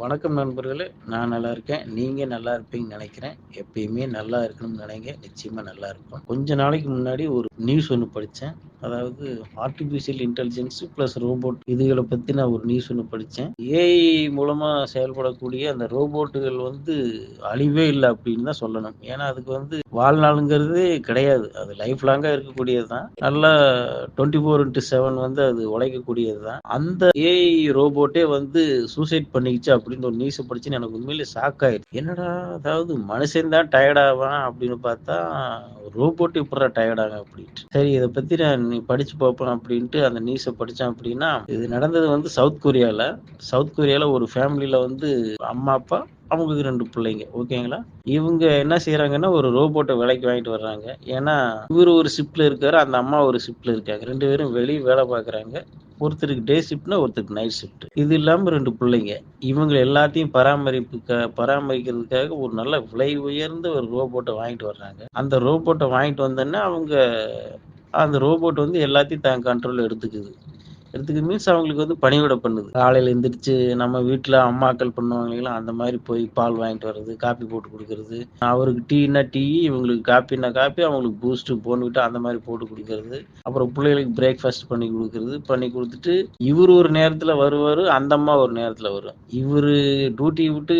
வணக்கம் நண்பர்களே! நான் நல்லா இருக்கேன். நீங்க நல்லா இருப்பீங்கன்னு நெனைக்கிறேன். எப்பயுமே நல்லா இருக்கணும்னு நெனைங்க. நிச்சயமா நல்லா இருப்போம். கொஞ்ச நாளைக்கு முன்னாடி ஒரு நியூஸ் ஒண்ணு படிச்சேன். அதாவது ஆர்ட்டிபிஷியல் இன்டெலிஜென்ஸ் பிளஸ் ரோபோட் இதுகள பத்தி நான் ஒரு நியூஸ் ஒண்ணு படிச்சேன். ஏஐ மூலமா செயல்படக்கூடிய அந்த ரோபோட்டுகள் அழிவே இல்ல அப்படின்னு தான் சொல்லணும். ஏன்னா, அதுக்கு வாழ்நாளுங்கிறதே கிடையாது. அது லைஃப் லாங்கா இருக்கக்கூடியது தான். நல்லா 24/7 அது உழைக்கக்கூடியது தான். அந்த ஏஐ ரோபோட்டே சூசைட் பண்ணிக்கிச்சு அப்படின்னு ஒரு நியூஸ படிச்சேன்னு எனக்கு உண்மையிலேயே ஷாக் ஆயிடுச்சு. என்னடா! அதாவது மனுஷன் தான் டயர்ட் ஆவான் அப்படின்னு பார்த்தா, ரோபோட் எப்புட்றா டயர்ட் ஆகும் அப்படின்ட்டு. சரி இத பத்தி நீ படிச்சு பார்ப்போம் அப்படின்ட்டு அந்த நியூஸ படிச்சேன் அப்படின்னா, இது நடந்தது சவுத் கொரியால. சவுத் கொரியால ஒரு ஃபேமிலில அம்மா, அப்பா அவங்களுக்கு 2 பிள்ளைங்க. ஓகேங்களா? இவங்க என்ன செய்றாங்கன்னா, ஒரு ரோபோட்ட விலைக்கு வாங்கிட்டு வர்றாங்க. ஏன்னா, இவரு ஒரு ஷிப்ட்ல இருக்காரு. அந்த அம்மா ஒரு ஷிப்ட்ல இருக்காங்க. 2 பேரும் வெளிய வேலை பார்க்குறாங்க. ஒருத்தருக்கு டே ஷிப்ட்னா, ஒருத்தருக்கு நைட் ஷிப்ட். இது இல்லாம 2 பிள்ளைங்க. இவங்க எல்லாத்தையும் பராமரிக்கிறதுக்காக ஒரு நல்ல விலை உயர்ந்த ஒரு ரோபோட்ட வாங்கிட்டு வர்றாங்க. அந்த ரோபோட்ட வாங்கிட்டு வந்தோனே, அந்த ரோபோட் எல்லாத்தையும் தன் கண்ட்ரோல்ல எடுத்துக்குது. எடுத்துக்குது மீன்ஸ் அவங்களுக்கு பணிவிடை பண்ணுது. காலையில எந்திரிச்சு நம்ம வீட்ல அம்மாக்கள் பண்ணுவாங்க இல்லைங்களா, அந்த மாரி போய் பால் வாங்கிட்டு வர்றது, காப்பி போட்டு குடுக்குறது. அவருக்கு டீன்னா டீ, இவங்களுக்கு காப்பின்னா காப்பி, அவங்களுக்கு பூஸ்ட், போர்ன்விட்டா அந்த மாரி போட்டு குடுக்குறது. அப்புறம் புள்ளைகளுக்கு பிரேக்ஃபாஸ்ட் பண்ணி குடுக்குறது. பண்ணி குடுத்துட்டு, இவரு ஒரு நேரத்துல வருவாரு, அந்த அம்மா ஒரு நேரத்துல வரும். இவரு டியூட்டி விட்டு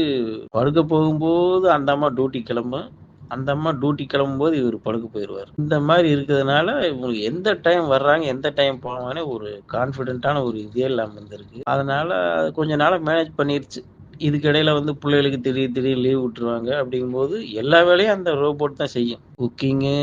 படுக்க போகும்போது அந்த அம்மா டியூட்டிக்கு கிளம்பும். அந்த அம்மா டியூட்டிக்கு கிளம்பும்போது இவரு படுக்க போயிருவாரு. இந்த மாரி இருக்கிறதுனால, இவங்க எந்த டைம் வர்றாங்க, எந்த டைம் போவாங்கன்னு ஒரு கான்ஃபிடென்ட்டான ஒரு இதே இல்லாம இருந்திருக்கு. அதனால கொஞ்ச நாளா மேனேஜ் பண்ணிருச்சு. இதுக்கிடையில புள்ளைகளுக்கு திடீர் திடீர்னு லீவ் விட்டுருவாங்க. அப்படிங்கும்போது எல்லா வேலையும் அந்த ரோபோட் தான் செய்யும். குக்கிங்கு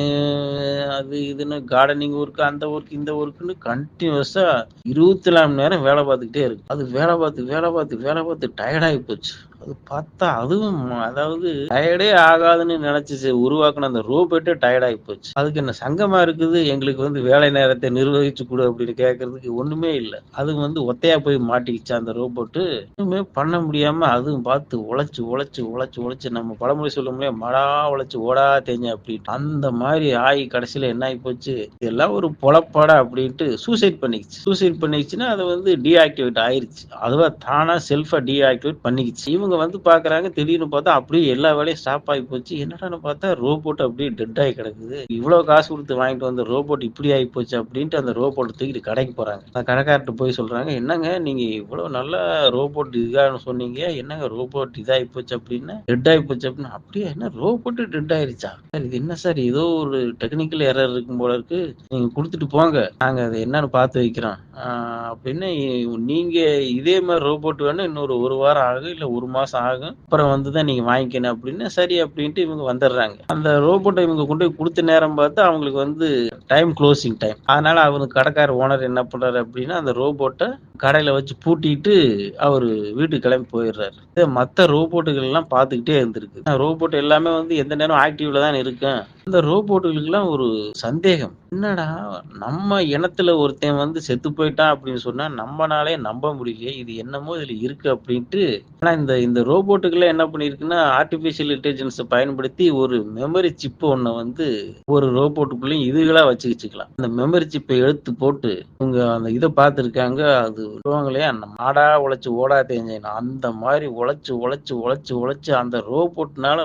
அது இதுன்னு கார்டனிங் ஒர்க், அந்த ஒர்க், இந்த ஒர்க்ன்னு கன்டினியூஸா 24 மணி நேரம் வேலை பார்த்துக்கிட்டே இருக்கு. அது வேலை பார்த்து டயர்ட் ஆகி போச்சு. அது பார்த்தா அதுவும் அதாவது டயர்டே ஆகாதுன்னு நினைச்சு உருவாக்குன அந்த ரோபோட்டே டயர்ட் ஆகி போச்சு. அதுக்கு என்ன சங்கமா இருக்குது, எங்களுக்கு வேலை நேரத்தை நிர்வகிச்சு கொடு அப்படின்னு கேட்கறதுக்கு ஒண்ணுமே இல்ல. அது ஒத்தையா போய் மாட்டிக்கிச்சு அந்த ரோபோட்டு. ஒண்ணுமே பண்ண முடியாம அதுவும் பார்த்து உழைச்சு நம்ம பழமொழி சொல்லும் இல்லையா, மடா உழைச்சு ஓடா தேஞ்ச அப்படின்ட்டு. அந்த மாதிரி ஆகி கடைசியில என்ன ஆகி போச்சு, இதெல்லாம் ஒரு பொழப்பாடா அப்படின்ட்டு சூசைட் பண்ணிக்கிச்சு. சூசைட் பண்ணிக்கிச்சுன்னா அது டீஆக்டிவேட் ஆயிருச்சு. அதுவா தானா செல்ஃபா டீஆக்டிவேட் பண்ணிக்கிச்சு. இவங்க பார்க்குறாங்க, திடீர்னு பார்த்தா அப்படியே எல்லா வேலையும் ஸ்டாப் ஆகி போச்சு. என்னடான்னு பார்த்தா ரோபோட் அப்படியே டெட் ஆகி கிடக்குது. இவ்வளோ காசு கொடுத்து வாங்கிட்டு வந்த ரோபோட் இப்படி ஆகி போச்சு அப்படின்ட்டு அந்த ரோபோட்டை தூக்கிட்டு கடைக்கு போறாங்க. அந்த கடைக்காரர்கிட்ட போய் சொல்றாங்க, என்னங்க நீங்க இவ்வளோ நல்ல ரோபோட் இதான்னு சொன்னீங்க, என்னங்க ரோபோட் இதாகி போச்சு அப்படின்னு, டெட் ஆகி போச்சு அப்படின்னு. அப்படியே என்ன ரோபோட் டெட் ஆயிருச்சா சார்? இது என்ன சார், ஏதோ ஒரு டெக்னிக்கல் எரர் இருக்கும் போல இருக்கு. நீங்க கொடுத்துட்டு போங்க, நாங்க அதை என்னன்னு பார்த்து வைக்கிறோம் அப்படின்னு. நீங்க இதே மாதிரி ரோபோட் வேணும், இன்னொரு 1 வாரம் ஆகும், இல்ல 1 மாசம் ஆகும், அப்புறம் தான் நீங்க வாங்கிக்கணும் அப்படின்னு. சரி அப்படின்ட்டு இவங்க வந்துடுறாங்க. அந்த ரோபோட்டை இவங்க கொண்டு போய் கொடுத்த நேரம் பார்த்து அவங்களுக்கு க்ளோசிங் டைம். அதனால அவங்க கடைக்கார ஓனர் என்ன பண்றாரு அப்படின்னா, அந்த ரோபோட்டை கடையில வச்சு பூட்டிட்டு அவரு வீட்டுக்கு கிளம்பி போயிடுறாரு. இதை மத்த ரோபோட்டுகள் எல்லாம் பார்த்துக்கிட்டே இருந்திருக்கு. ரோபோட் எல்லாமே எந்த நேரம் ஆக்டிவ்ல தான் இருக்கும். அந்த ரோபோட்டுகளுக்கு எல்லாம் ஒரு சந்தேகம், என்னடா நம்ம இனத்துல ஒருத்தன் செத்து போயிட்டான் அப்படின்னு சொன்னா நம்மனாலே நம்ப முடியலையே, இது என்னமோ இதுல இருக்கு அப்படின்ட்டு. ஆனா இந்த இந்த ரோபோட்டுகள் என்ன பண்ணிருக்குன்னா, ஆர்டிபிஷியல் இன்டெலிஜென்ஸ் பயன்படுத்தி ஒரு மெமரி சிப் ஒண்ண ஒரு ரோபோட்டுக்குள்ளயும் இதுகளா வச்சுக்கலாம். அந்த மெமரி சிப்பை எடுத்து போட்டு இவங்க அந்த இதை பார்த்துருக்காங்க. அது சொல்லுவாங்க இல்லையா, மாடா உழைச்சு ஓடா தேஞ்சேன், அந்த மாதிரி உழைச்சு அந்த ரோபோட்னால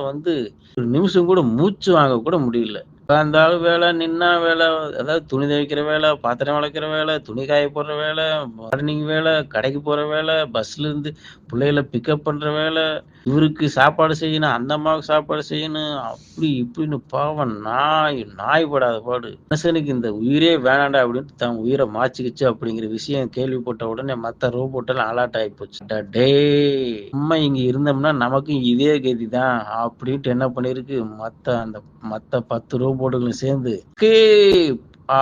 ஒரு நிமிஷம் கூட மூச்சு வாங்க கூட முடியல. உட்கார்ந்தாலும் வேலை, நின்னா வேலை, அதாவது துணி துவைக்கிற வேலை, பாத்திரம் விளக்குற வேலை, துணி காய போடுற வேலை, கார்டனிங் வேலை, கடைக்கு போற வேலை, பஸ்ல இருந்து பிள்ளைகளை பிக்கப் பண்ற வேலை, இவருக்கு சாப்பாடு செய்யணும், அந்த அம்மாவுக்கு சாப்பாடு செய்யணும், அப்படி இப்படின்னு பாவம் நாய் படாத பாடு. மனுஷனுக்கு இந்த உயிரே வேணாண்டா அப்படின்ட்டு தன் உயிரை மாச்சிக்கிச்சு அப்படிங்கிற விஷயம் கேள்விப்பட்ட உடனே மத்த ரோபோட் எல்லாம் அலர்ட் ஆகி போச்சு. டேய், நம்ம இங்க இருந்தோம்னா நமக்கும் இதே கதி தான் அப்படின்ட்டு என்ன பண்ணிருக்கு, மத்த 10 ரோபோட்டுகளும் சேர்ந்து எஸ்கேப்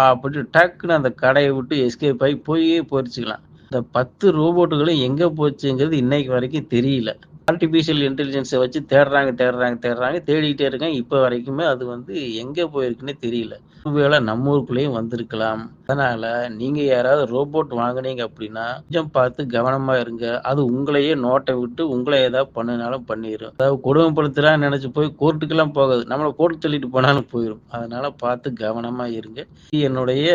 அப்படி டக்குன்னு அந்த கடையை விட்டு எஸ்கேப் ஆகி போயிருச்சுக்கலாம். இந்த 10 ரோபோட்டுகளும் எங்க போச்சுங்கிறது இன்னைக்கு வரைக்கும் தெரியல. ஆர்டிபிஷியல் இன்டெலிஜென்ஸை வச்சு தேடிக்கிட்டே இருக்காங்க. இப்ப வரைக்குமே அது எங்க போயிருக்குன்னே தெரியல. ஒருவேளை நம்ம ஊருக்குள்ளேயும் வந்திருக்கலாம். அதனால நீங்க யாராவது ரோபோட் வாங்குனீங்க அப்படின்னா கொஞ்சம் பார்த்து கவனமா இருங்க. அது உங்களையே நோட்டை விட்டு உங்களை ஏதாவது பண்ணினாலும் பண்ணிரும். அதாவது கொடுமைப்படுத்துறான்னு நினைச்சு போய் கோர்ட்டுக்கெல்லாம் போகாது. நம்மளை கோர்ட்டு தள்ளிட்டு போனாலும் போயிடும். அதனால பார்த்து கவனமா இருங்க. இது என்னுடைய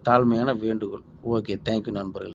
தாழ்மையான வேண்டுகோள். ஓகே, தேங்க்யூ நண்பர்களே.